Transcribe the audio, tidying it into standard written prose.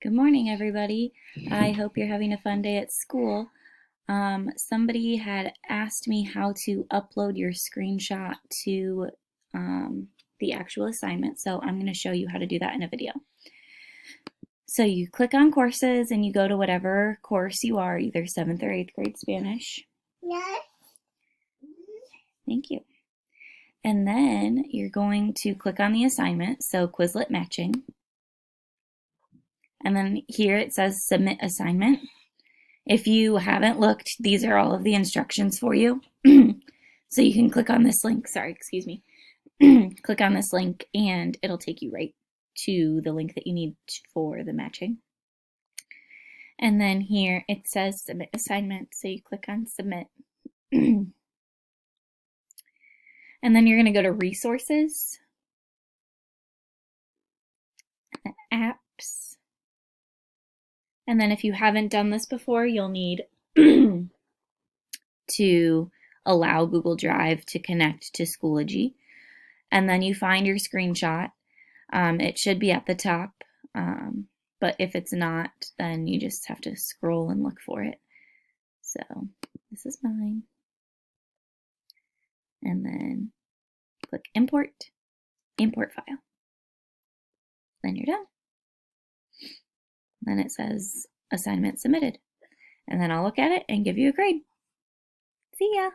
Good morning, everybody. I hope you're having a fun day at school. Somebody had asked me how to upload your screenshot to the actual assignment, so I'm going to show you how to do that in a video. So you click on courses and you go to whatever course you are, either 7th or 8th grade Spanish. Yes. Thank you. And then you're going to click on the assignment, so Quizlet Matching. And then here it says Submit Assignment. If you haven't looked, these are all of the instructions for you. So you can click on this link, click on this link and it'll take you right to the link that you need for the matching. And then here it says Submit Assignment, so you click on Submit. And then you're going to go to Resources, Apps, and then if you haven't done this before, you'll need to allow Google Drive to connect to Schoology. And then you find your screenshot. It should be at the top, but if it's not, then you just have to scroll and look for it. So this is mine. And then click Import File. Then you're done. Then it says Assignment Submitted. And then I'll look at it and give you a grade. See ya!